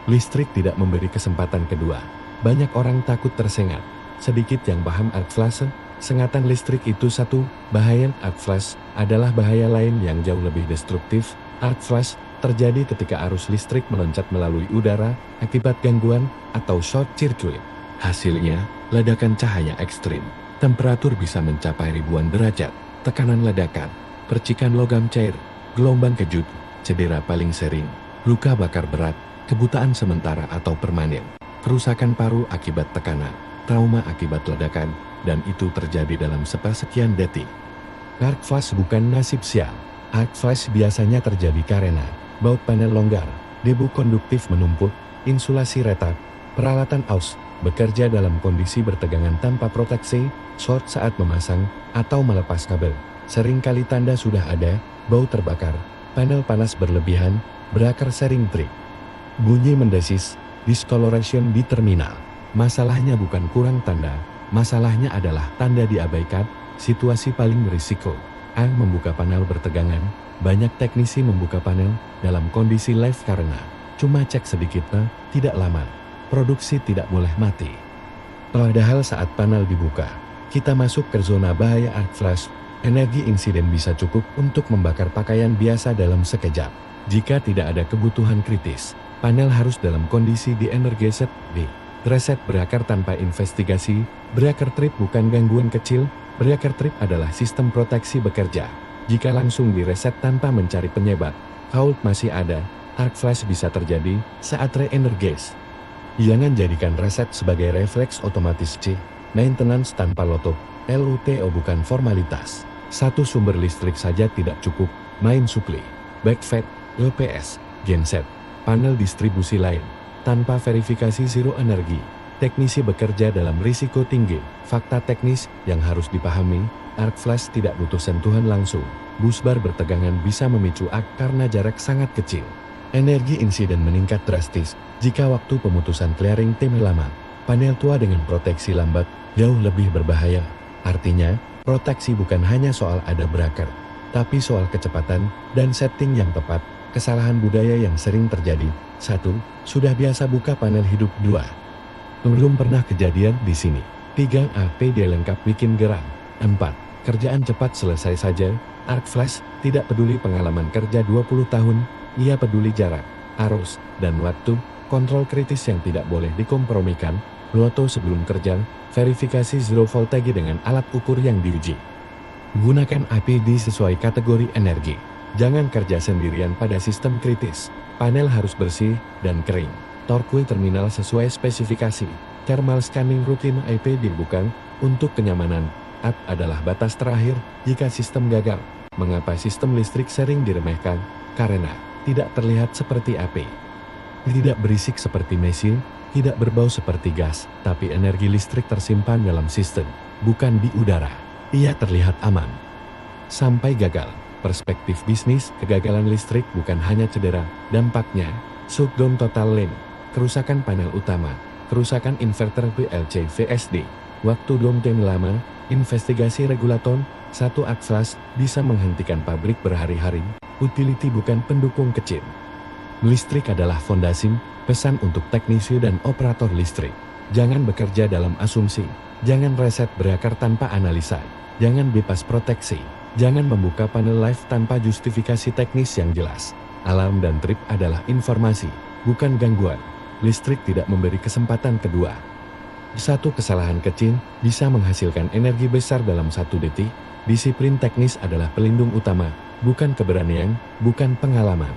Listrik tidak memberi kesempatan kedua. Banyak orang takut tersengat. Sedikit yang paham arc flash, sengatan listrik itu satu, bahaya arc flash adalah bahaya lain yang jauh lebih destruktif. Arc flash terjadi ketika arus listrik meloncat melalui udara akibat gangguan atau short circuit. Hasilnya, ledakan cahaya ekstrim. Temperatur bisa mencapai ribuan derajat, tekanan ledakan, percikan logam cair, gelombang kejut, cedera paling sering, luka bakar berat, kebutaan sementara atau permanen, kerusakan paru akibat tekanan, trauma akibat ledakan, dan itu terjadi dalam sepersekian detik. Arc flash bukan nasib sial. Arc flash biasanya terjadi karena baut panel longgar, debu konduktif menumpuk, insulasi retak, peralatan aus bekerja dalam kondisi bertegangan tanpa proteksi, short saat memasang atau melepas kabel. Seringkali tanda sudah ada, bau terbakar, panel panas berlebihan, breaker sharing trip. Bunyi mendesis, discoloration di terminal. Masalahnya bukan kurang tanda, masalahnya adalah tanda diabaikan, situasi paling berisiko. Membuka panel bertegangan, banyak teknisi membuka panel dalam kondisi live karena cuma cek sedikit, tidak lama. Produksi tidak boleh mati. Padahal saat panel dibuka, kita masuk ke zona bahaya arc flash. Energi insiden bisa cukup untuk membakar pakaian biasa dalam sekejap. Jika tidak ada kebutuhan kritis, panel harus dalam kondisi di-energized, reset breaker tanpa investigasi. Breaker trip bukan gangguan kecil, breaker trip adalah sistem proteksi bekerja. Jika langsung direset tanpa mencari penyebab, fault masih ada, arc flash bisa terjadi saat re-energize. Jangan jadikan reset sebagai refleks otomatis maintenance tanpa lotok, LUTO bukan formalitas. Satu sumber listrik saja tidak cukup, main supli, backfeed, LPS, genset, panel distribusi lain, tanpa verifikasi zero energi. Teknisi bekerja dalam risiko tinggi. Fakta teknis yang harus dipahami, arc flash tidak butuh sentuhan langsung. Busbar bertegangan bisa memicu arc karena jarak sangat kecil. Energi insiden meningkat drastis jika waktu pemutusan clearing time lama. Panel tua dengan proteksi lambat jauh lebih berbahaya. Artinya, proteksi bukan hanya soal ada breaker, tapi soal kecepatan dan setting yang tepat. Kesalahan budaya yang sering terjadi. 1. Sudah biasa buka panel hidup. 2. Belum pernah kejadian di sini. 3. APD lengkap bikin geram. 4. Kerjaan cepat selesai saja. Arc flash tidak peduli pengalaman kerja 20 tahun, ia peduli jarak, arus, dan waktu. Kontrol kritis yang tidak boleh dikompromikan. Loto sebelum kerja, verifikasi zero voltage dengan alat ukur yang diuji. Gunakan APD sesuai kategori energi. Jangan kerja sendirian pada sistem kritis. Panel harus bersih dan kering. Torque terminal sesuai spesifikasi. Thermal scanning rutin APD bukan untuk kenyamanan. AT adalah batas terakhir jika sistem gagal. Mengapa sistem listrik sering diremehkan? Karena tidak terlihat seperti api. Tidak berisik seperti mesin, tidak berbau seperti gas, tapi energi listrik tersimpan dalam sistem, bukan di udara. Ia terlihat aman. Sampai gagal. Perspektif bisnis, kegagalan listrik bukan hanya cedera, dampaknya, shutdown total line, kerusakan panel utama, kerusakan inverter PLC VSD, waktu downtime lama, investigasi regulator. 1. Arc flash bisa menghentikan pabrik berhari-hari, utility bukan pendukung kecil. Listrik adalah fondasi, pesan untuk teknisi dan operator listrik. Jangan bekerja dalam asumsi, jangan reset breaker tanpa analisa, jangan bypass proteksi, jangan membuka panel live tanpa justifikasi teknis yang jelas. Alarm dan trip adalah informasi, bukan gangguan. Listrik tidak memberi kesempatan kedua. Satu kesalahan kecil bisa menghasilkan energi besar dalam 1 detik. Disiplin teknis adalah pelindung utama, bukan keberanian, bukan pengalaman.